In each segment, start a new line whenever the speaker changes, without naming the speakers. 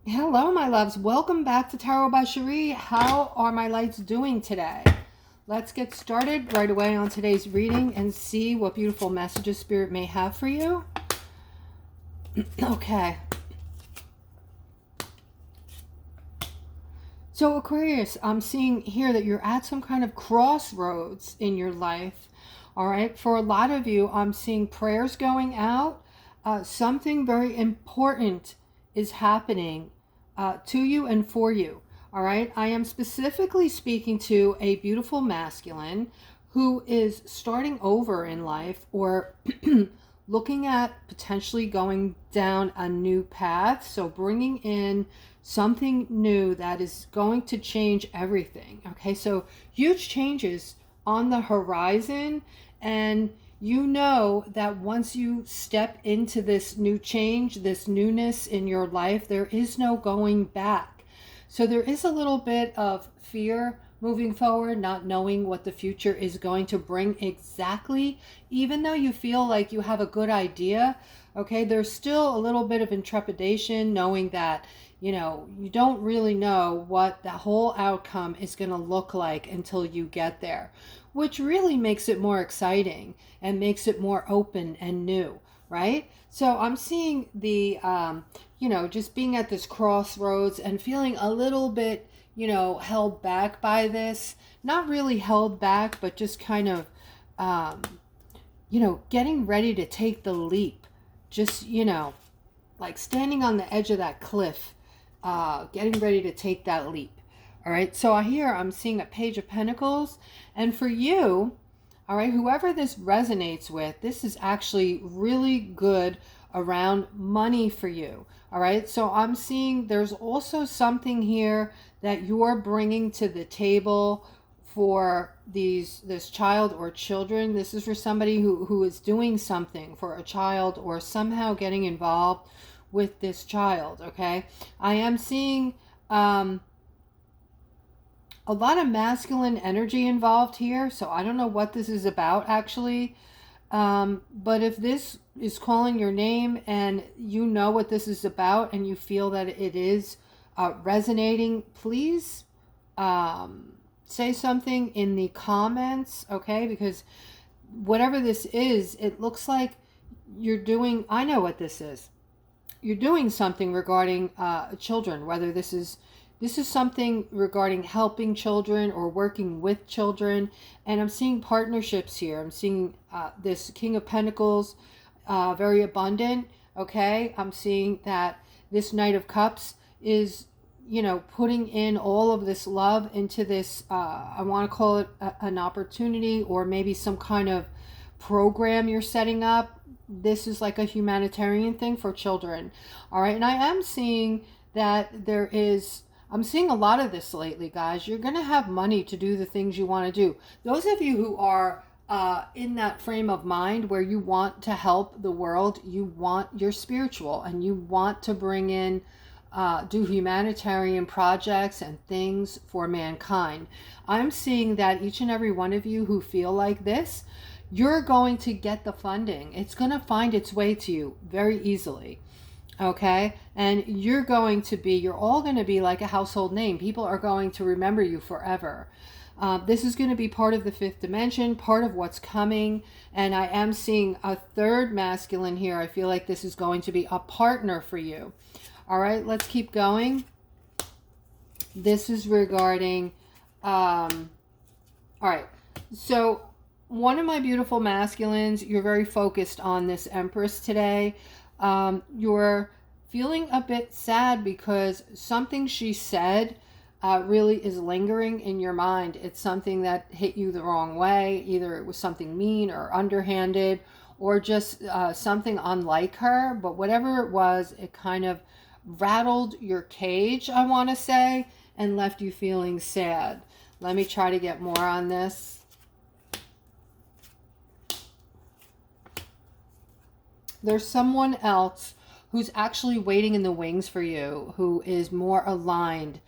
Hello, my loves. Welcome back to Tarot by Cherie. How are my lights doing today? Let's get started right away on today's reading and see what beautiful messages Spirit may have for you. Okay. So, Aquarius, I'm seeing here that you're at some kind of crossroads in your life. All right. For a lot of you, I'm seeing prayers going out. Something very important is happening to you and for you. All right. I am specifically speaking to a beautiful masculine who is starting over in life or looking at potentially going down a new path. So bringing in something new that is going to change everything. Okay. So huge changes on the horizon, and you know that once you step into this new change, this newness in your life, there is no going back. So there is a little bit of fear moving forward, not knowing what the future is going to bring exactly, even though you feel like you have a good idea. Okay, there's still a little bit of intrepidation knowing that you don't really know what the whole outcome is going to look like until you get there, which really makes it more exciting and makes it more open and new, right? So I'm seeing the, just being at this crossroads and feeling a little bit, held back by this. Not really held back, but just kind of, getting ready to take the leap. Just, like standing on the edge of that cliff, getting ready to take that leap. All right, so I'm seeing a Page of Pentacles, and for you, all right, whoever this resonates with, this is actually really good around money for you. All right, so I'm seeing there's also something here that you're bringing to the table for this child or children. This is for somebody who is doing something for a child or somehow getting involved with this child. Okay, I am seeing a lot of masculine energy involved here, so I don't know what this is about actually. But if this is calling your name and you know what this is about and you feel that it is resonating, please say something in the comments, okay? Because whatever this is, it looks like you're doing, I know what this is. You're doing something regarding children, whether this is something regarding helping children or working with children. And I'm seeing partnerships here. I'm seeing this King of Pentacles, very abundant. Okay. I'm seeing that this Knight of Cups is, putting in all of this love into this, I want to call it an opportunity or maybe some kind of program you're setting up. This is like a humanitarian thing for children. All right. And I am seeing that I'm seeing a lot of this lately, guys. You're going to have money to do the things you want to do. Those of you who are in that frame of mind where you want to help the world, you're spiritual and you want to bring in, do humanitarian projects and things for mankind. I'm seeing that each and every one of you who feel like this, you're going to get the funding. It's going to find its way to you very easily. Okay, and you're all going to be like a household name. People are going to remember you forever. This is going to be part of the fifth dimension, part of what's coming. And I am seeing a third masculine here. I feel like this is going to be a partner for you. All right, let's keep going. This is regarding, all right, so one of my beautiful masculines, you're very focused on this Empress today. You're feeling a bit sad because something she said really is lingering in your mind. It's something that hit you the wrong way. Either it was something mean or underhanded or just something unlike her. But whatever it was, it kind of rattled your cage, I want to say, and left you feeling sad. Let me try to get more on this. There's someone else who's actually waiting in the wings for you, who is more aligned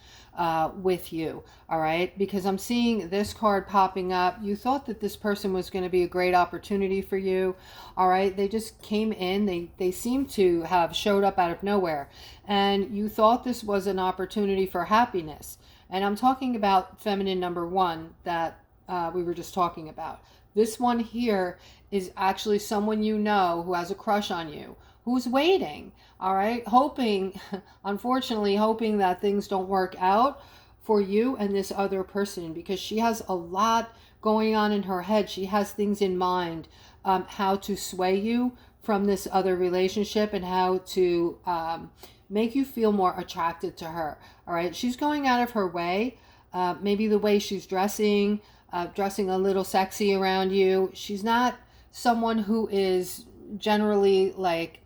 with you. All right, because I'm seeing this card popping up. You thought that this person was going to be a great opportunity for you. All right, they just came in. They seem to have showed up out of nowhere, and you thought this was an opportunity for happiness. And I'm talking about feminine number one that we were just talking about. This one here is actually someone you know who has a crush on you, who's waiting, all right, hoping, unfortunately, hoping that things don't work out for you and this other person, because she has a lot going on in her head. She has things in mind, how to sway you from this other relationship and how to make you feel more attracted to her. All right, she's going out of her way, maybe the way she's dressing, dressing a little sexy around you. She's not someone who is generally like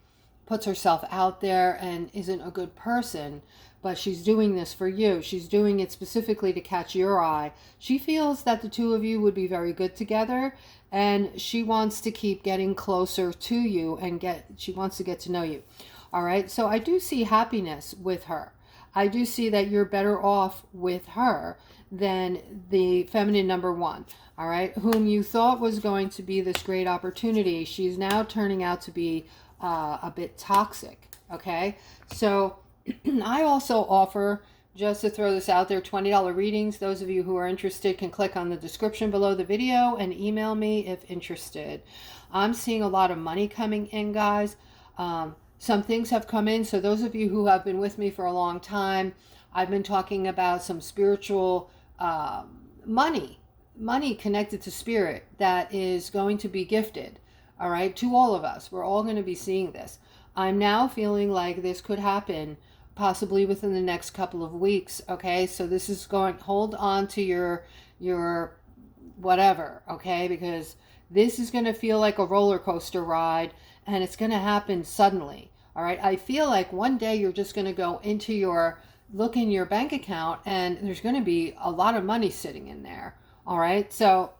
puts herself out there and isn't a good person, but she's doing this for you. She's doing it specifically to catch your eye. She feels that the two of you would be very good together, and she wants to keep getting closer to you and she wants to get to know you. All right, so I do see happiness with her. I do see that you're better off with her than the feminine number one, all right, whom you thought was going to be this great opportunity. She's now turning out to be a bit toxic. Okay, so I also offer, just to throw this out there, $20 readings. Those of you who are interested can click on the description below the video and email me if interested. I'm seeing a lot of money coming in, guys. Some things have come in. So those of you who have been with me for a long time, I've been talking about some spiritual money connected to spirit that is going to be gifted. All right, to all of us. We're all going to be seeing this. I'm now feeling like this could happen possibly within the next couple of weeks. Okay, so this is going, hold on to your whatever, okay, because this is going to feel like a roller coaster ride, and it's going to happen suddenly. All right, I feel like one day you're just going to go into look in your bank account, and there's going to be a lot of money sitting in there. All right, so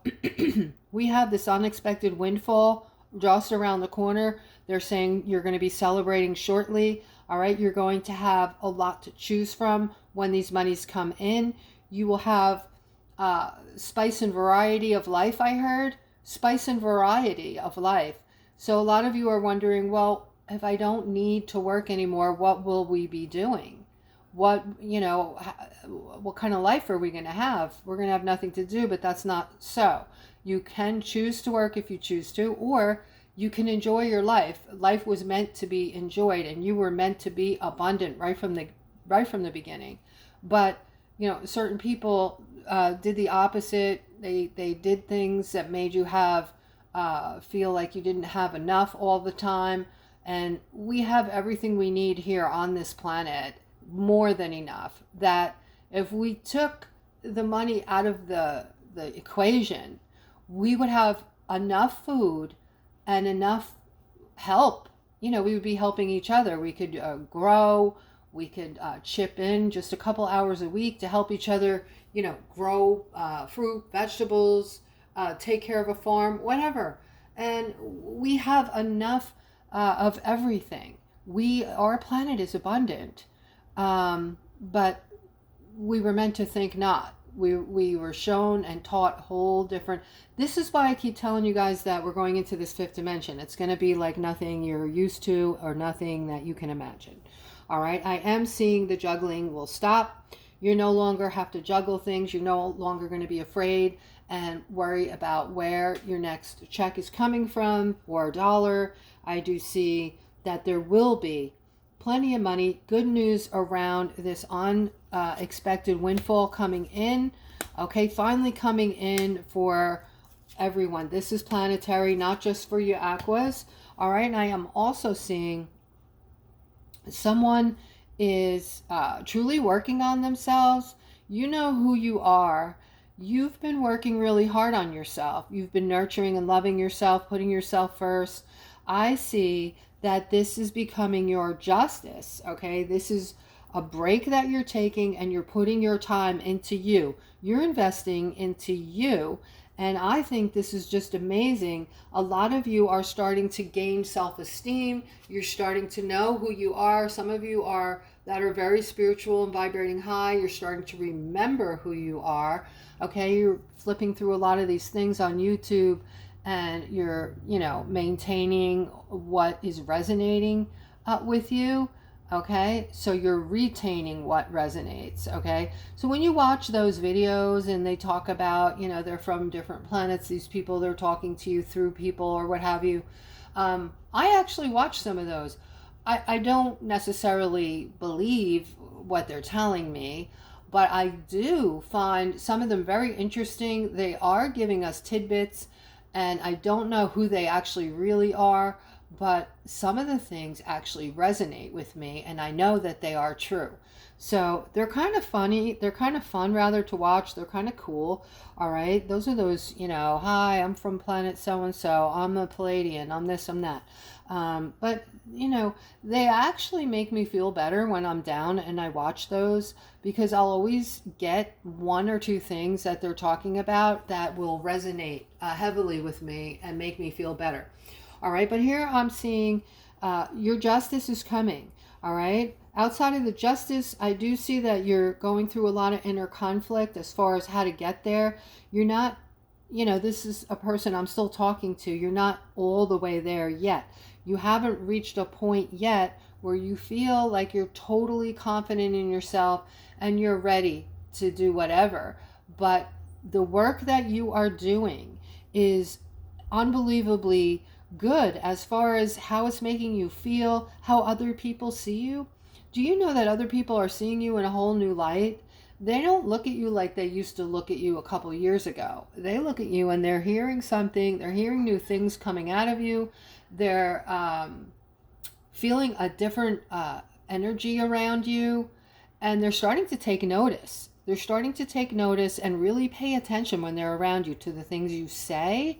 we have this unexpected windfall just around the corner. They're saying you're going to be celebrating shortly. All right, you're going to have a lot to choose from when these monies come in. You will have spice and variety of life. I heard spice and variety of life. So a lot of you are wondering, well, if I don't need to work anymore, what will we be doing? What kind of life are we going to have? We're going to have nothing to do, but that's not so. You can choose to work if you choose to, or you can enjoy your life. Life was meant to be enjoyed, and you were meant to be abundant right from the beginning. But certain people did the opposite. They did things that made you have feel like you didn't have enough all the time. And we have everything we need here on this planet, more than enough. That if we took the money out of the equation, we would have enough food and enough help. We would be helping each other. We could grow. We could chip in just a couple hours a week to help each other, grow fruit, vegetables, take care of a farm, whatever. And we have enough of everything. Our planet is abundant, but we were meant to think not. We were shown and taught whole different. This is why I keep telling you guys that we're going into this fifth dimension. It's going to be like nothing you're used to or nothing that you can imagine. All right. I am seeing the juggling will stop. You no longer have to juggle things. You're no longer going to be afraid and worry about where your next check is coming from or a dollar. I do see that there will be plenty of money. Good news around this unexpected windfall coming in. Okay, finally coming in for everyone. This is planetary, not just for you Aquas. All right, and I am also seeing someone is truly working on themselves. You know who you are. You've been working really hard on yourself. You've been nurturing and loving yourself, putting yourself first. I see that this is becoming your justice, okay? This is a break that you're taking, and you're putting your time into you. You're investing into you, And I think this is just amazing. A lot of you are starting to gain self-esteem. You're starting to know who you are. Some of you are that are very spiritual and vibrating high. You're starting to remember who you are. Okay, you're flipping through a lot of these things on YouTube, and you're, maintaining what is resonating with you. Okay, so you're retaining what resonates. Okay, so when you watch those videos and they talk about, they're from different planets, these people, they're talking to you through people or what have you, I actually watch some of those. I don't necessarily believe what they're telling me, but I do find some of them very interesting. They are giving us tidbits, and I don't know who they actually really are, but some of the things actually resonate with me, and I know that they are true. So they're kind of funny. They're kind of fun, rather, to watch. They're kind of cool. All right. Those are those, hi, I'm from planet so-and-so. I'm a Palladian. I'm this, I'm that. But, they actually make me feel better when I'm down and I watch those, because I'll always get one or two things that they're talking about that will resonate heavily with me and make me feel better. All right, but here I'm seeing your justice is coming. All right, outside of the justice, I do see that you're going through a lot of inner conflict as far as how to get there. You're not, this is a person I'm still talking to. You're not all the way there yet. You haven't reached a point yet where you feel like you're totally confident in yourself and you're ready to do whatever. But the work that you are doing is unbelievably good as far as how it's making you feel, how other people see you. Do you know that other people are seeing you in a whole new light? They don't look at you like they used to look at you a couple years ago. They look at you and they're hearing something. They're hearing new things coming out of you. They're feeling a different energy around you, and they're starting to take notice. They're starting to take notice and really pay attention when they're around you to the things you say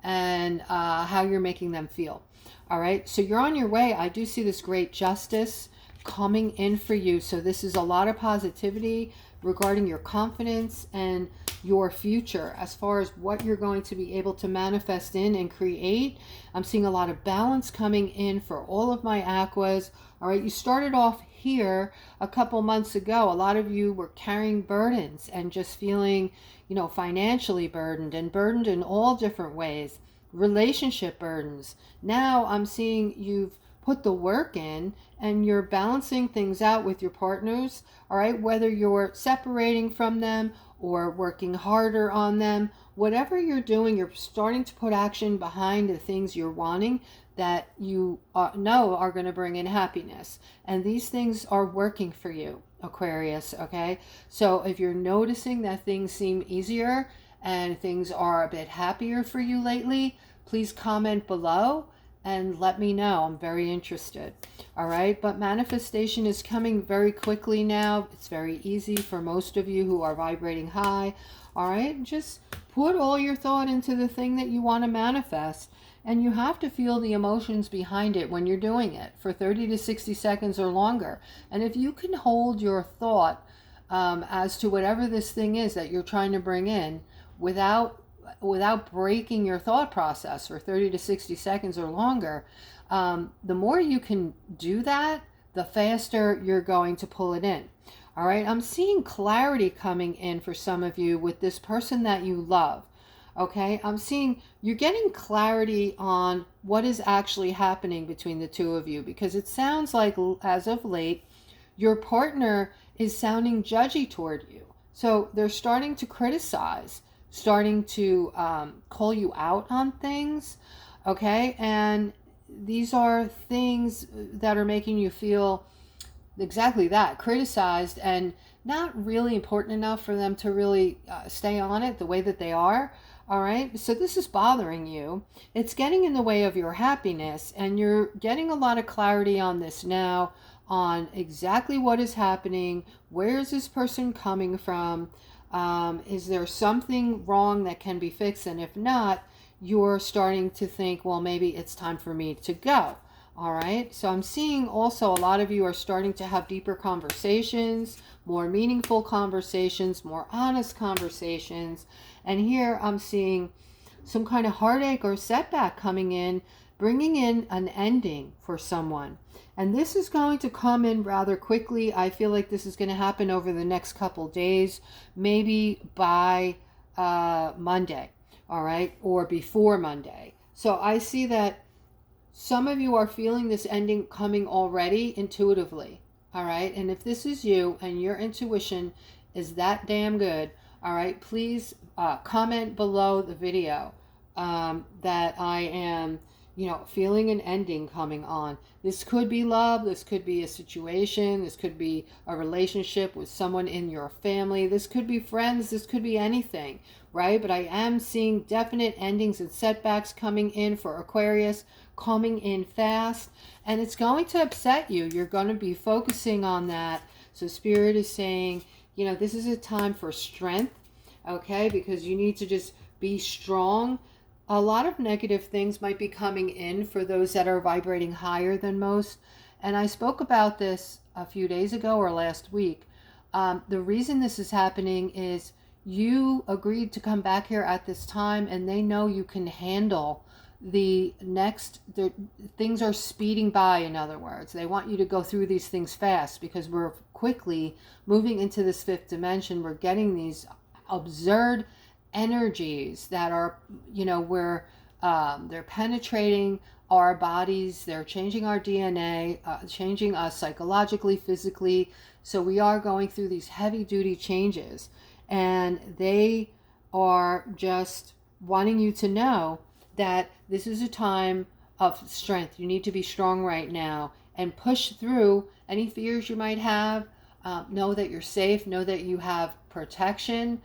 and how you're making them feel. All right, so you're on your way. I do see this great justice coming in for you. So this is a lot of positivity regarding your confidence and your future as far as what you're going to be able to manifest in and create. I'm seeing a lot of balance coming in for all of my aquas. All right, you started off here a couple months ago. A lot of you were carrying burdens and just feeling, financially burdened and burdened in all different ways. Relationship burdens. Now I'm seeing you've put the work in and you're balancing things out with your partners. All right, whether you're separating from them or working harder on them, whatever you're doing, you're starting to put action behind the things you're wanting that you know are going to bring in happiness. And these things are working for you, Aquarius, okay? So if you're noticing that things seem easier and things are a bit happier for you lately, please comment below and let me know. I'm very interested. All right, but manifestation is coming very quickly now. It's very easy for most of you who are vibrating high. All right, just put all your thought into the thing that you want to manifest, and you have to feel the emotions behind it when you're doing it for 30 to 60 seconds or longer. And if you can hold your thought as to whatever this thing is that you're trying to bring in without breaking your thought process for 30 to 60 seconds or longer, the more you can do that, the faster you're going to pull it in. All right, I'm seeing clarity coming in for some of you with this person that you love. Okay, I'm seeing you're getting clarity on what is actually happening between the two of you, because it sounds like as of late, your partner is sounding judgy toward you. So they're starting to criticize, starting to call you out on things, okay? And these are things that are making you feel exactly that, criticized and not really important enough for them to really stay on it the way that they are. All right, so this is bothering you. It's getting in the way of your happiness, and you're getting a lot of clarity on this now, on exactly what is happening. Where is this person coming from? Is there something wrong that can be fixed? And if not, you're starting to think, well, maybe it's time for me to go. All right. So I'm seeing also a lot of you are starting to have deeper conversations, more meaningful conversations, more honest conversations. And here I'm seeing some kind of heartache or setback coming in, bringing in an ending for someone. And this is going to come in rather quickly. I feel like this is going to happen over the next couple days, maybe by Monday, all right, or before Monday. So I see that some of you are feeling this ending coming already intuitively, all right? And if this is you and your intuition is that damn good, all right, please comment below the video that I am, feeling an ending coming on. This could be love, this could be a situation, this could be a relationship with someone in your family, this could be friends, this could be anything, right? But I am seeing definite endings and setbacks coming in for Aquarius, coming in fast, and it's going to upset you. You're going to be focusing on that. So Spirit is saying, this is a time for strength, okay? Because you need to just be strong. A lot of negative things might be coming in for those that are vibrating higher than most. And I spoke about this a few days ago or last week. The reason this is happening is you agreed to come back here at this time, and they know you can handle the things are speeding by. In other words, they want you to go through these things fast because we're quickly moving into this fifth dimension. We're getting these absurd energies that are, where they're penetrating our bodies, they're changing our DNA, changing us psychologically, physically. So we are going through these heavy duty changes, and they are just wanting you to know that this is a time of strength. You need to be strong right now and push through any fears you might have. Know that you're safe, know that you have protection.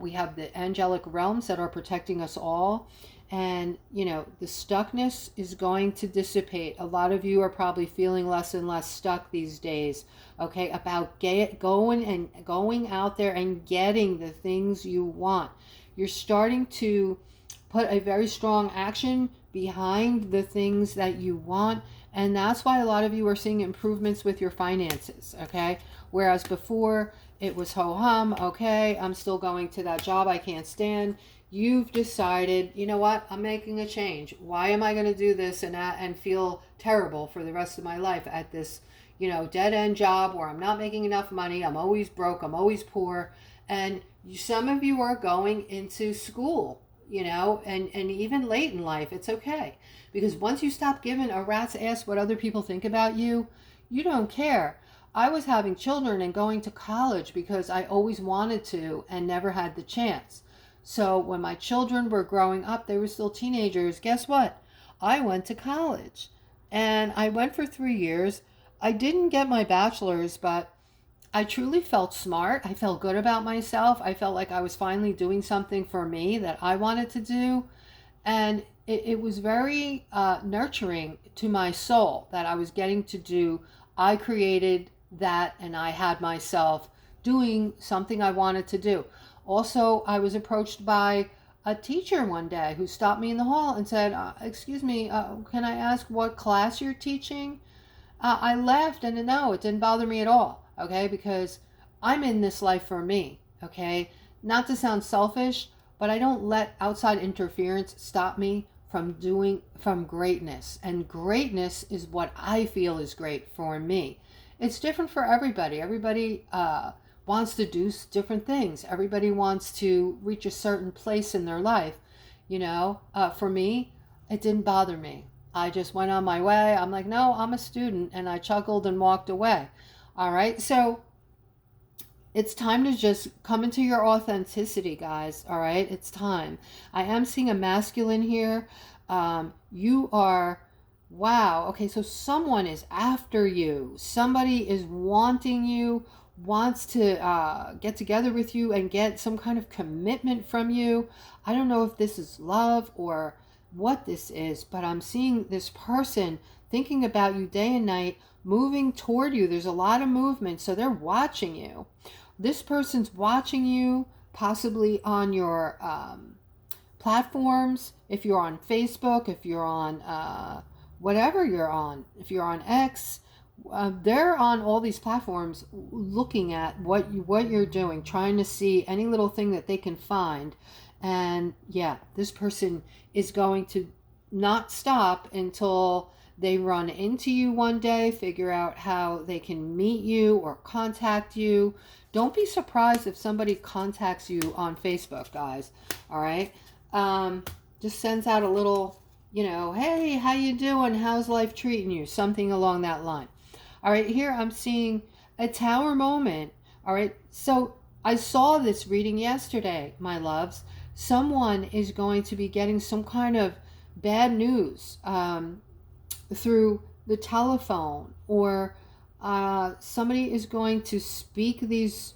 We have the angelic realms that are protecting us all. And, the stuckness is going to dissipate. A lot of you are probably feeling less and less stuck these days, okay, about going out there and getting the things you want. You're starting to put a very strong action behind the things that you want. And that's why a lot of you are seeing improvements with your finances, okay? Whereas before it was ho-hum, okay, I'm still going to that job I can't stand. You've decided, you know what, I'm making a change. Why am I going to do this and feel terrible for the rest of my life at this, dead-end job where I'm not making enough money, I'm always broke, I'm always poor. And some of you are going into school, and even late in life, it's okay. Because once you stop giving a rat's ass what other people think about you, you don't care. I was having children and going to college because I always wanted to and never had the chance. So when my children were growing up, they were still teenagers. Guess what? I went to college, and I went for 3 years. I didn't get my bachelor's, but I truly felt smart. I felt good about myself. I felt like I was finally doing something for me that I wanted to do. And it was very nurturing to my soul that I was getting to do. I created that, and I had myself doing something I wanted to do. Also, I was approached by a teacher one day who stopped me in the hall and said, excuse me, can I ask what class you're teaching? I laughed, and no, it didn't bother me at all, okay, because I'm in this life for me, okay? Not to sound selfish, but I don't let outside interference stop me from greatness. And greatness is what I feel is great for me. It's different for everybody. Everybody wants to do different things. Everybody wants to reach a certain place in their life. For me, it didn't bother me. I just went on my way. I'm like, no, I'm a student, and I chuckled and walked away. All right. So it's time to just come into your authenticity, guys. All right. It's time. I am seeing a masculine here. You are, wow. Okay. So someone is after you. Somebody is wanting you, wants to get together with you and get some kind of commitment from you. I don't know if this is love or what this is, but I'm seeing this person thinking about you day and night, moving toward you. There's a lot of movement, so they're watching you. This person's watching you, possibly on your platforms. If you're on Facebook, if you're on whatever you're on. If you're on X, they're on all these platforms looking at what you're doing, trying to see any little thing that they can find. And yeah, this person is going to not stop until they run into you one day, figure out how they can meet you or contact you. Don't be surprised if somebody contacts you on Facebook, guys. All right. Just sends out a little, hey, how you doing? How's life treating you? Something along that line. All right, here I'm seeing a tower moment. All right, so I saw this reading yesterday, my loves. Someone is going to be getting some kind of bad news through the telephone, or somebody is going to speak these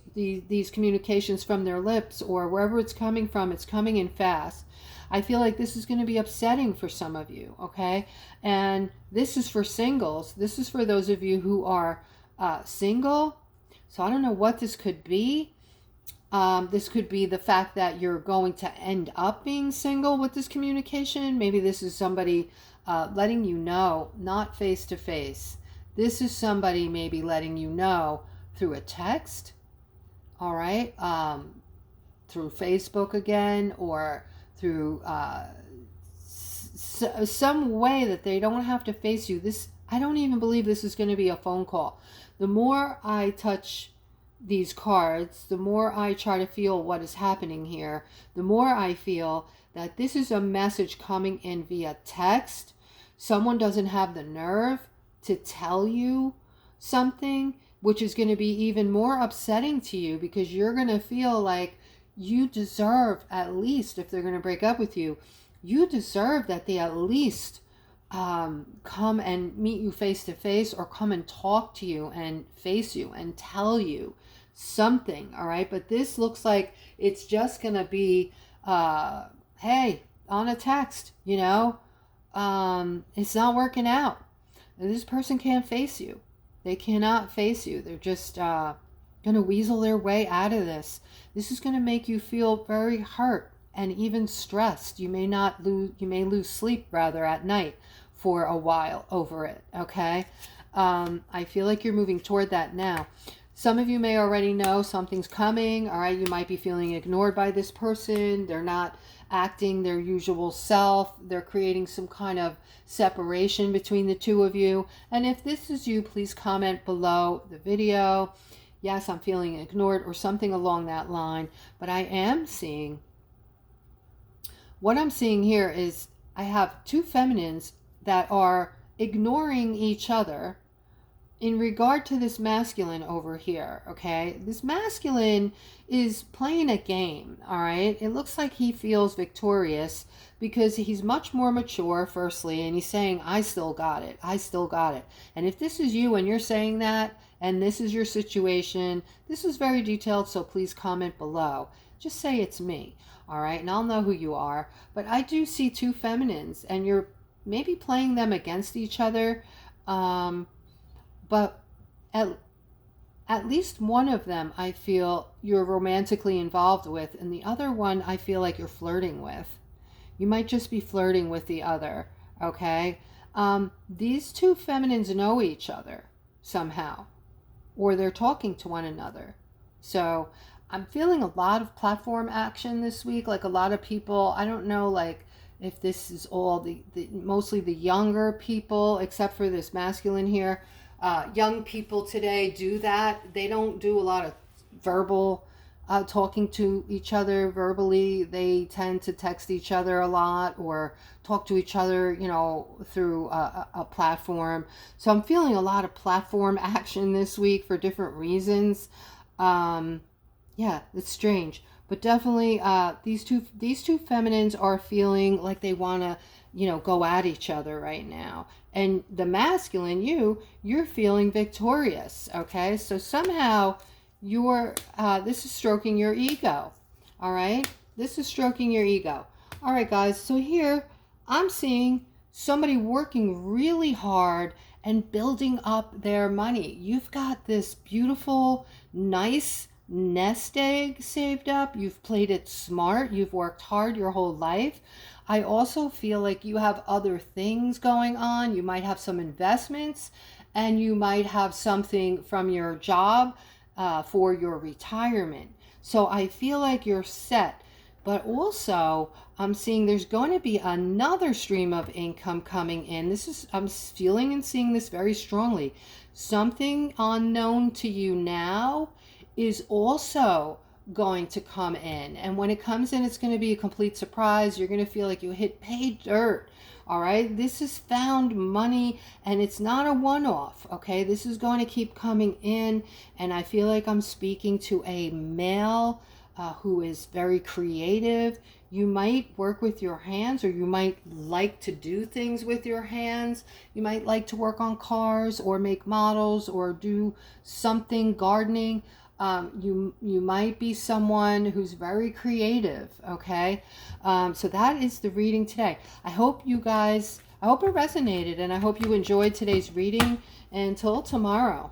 communications from their lips, or wherever it's coming from, it's coming in fast. I feel like this is going to be upsetting for some of you, okay? And this is for singles. This is for those of you who are single. So I don't know what this could be. This could be the fact that you're going to end up being single with this communication. Maybe this is somebody letting you know, not face to face. This is somebody maybe letting you know through a text, all right? Through Facebook again, or through some way that they don't have to face you. I don't even believe this is going to be a phone call. The more I touch these cards, the more I try to feel what is happening here, the more I feel that this is a message coming in via text. Someone doesn't have the nerve to tell you something, which is going to be even more upsetting to you, because you're going to feel like you deserve, at least if they're going to break up with you, you deserve that they at least come and meet you face to face, or come and talk to you and face you and tell you something. All right, but this looks like it's just going to be hey, on a text, it's not working out. This person can't face you. They cannot face you. They're just going to weasel their way out of this. This is going to make you feel very hurt and even stressed. You may lose sleep rather at night for a while over it, okay? I feel like you're moving toward that now. Some of you may already know something's coming, all right? You might be feeling ignored by this person. They're not acting their usual self. They're creating some kind of separation between the two of you. And if this is you, please comment below the video. Yes, I'm feeling ignored, or something along that line. But I am seeing, what I'm seeing here is I have two feminines that are ignoring each other in regard to this masculine over here, okay? This masculine is playing a game, all right? It looks like he feels victorious because he's much more mature, firstly, and he's saying, I still got it. I still got it. And if this is you and you're saying that, and this is your situation, this is very detailed, so please comment below. Just say it's me, all right? And I'll know who you are. But I do see two feminines, and you're maybe playing them against each other, but at least one of them I feel you're romantically involved with, and the other one I feel like you're flirting with. You might just be flirting with the other, okay? These two feminines know each other somehow, or they're talking to one another. So I'm feeling a lot of platform action this week, like a lot of people, I don't know, like if this is all the mostly the younger people, except for this masculine here. Young people today do that. They don't do a lot of verbal talking to each other verbally. They tend to text each other a lot, or talk to each other, through a platform. So I'm feeling a lot of platform action this week for different reasons. Yeah, it's strange. But definitely these two feminines are feeling like they want to, go at each other right now. And the masculine, you're feeling victorious, okay? So somehow this is stroking your ego, all right? This is stroking your ego. All right, guys, so here I'm seeing somebody working really hard and building up their money. You've got this beautiful, nice nest egg saved up. You've played it smart. You've worked hard your whole life. I also feel like you have other things going on. You might have some investments, and you might have something from your job for your retirement. So I feel like you're set. But also, I'm seeing there's going to be another stream of income coming in. I'm feeling and seeing this very strongly. Something unknown to you now is also going to come in. And when it comes in, it's going to be a complete surprise. You're going to feel like you hit pay dirt. All right. This is found money, and it's not a one off. Okay. This is going to keep coming in. And I feel like I'm speaking to a male who is very creative. You might work with your hands, or you might like to do things with your hands. You might like to work on cars or make models or do something gardening. You might be someone who's very creative. Okay, so that is the reading today. I hope it resonated, and I hope you enjoyed today's reading. Until tomorrow.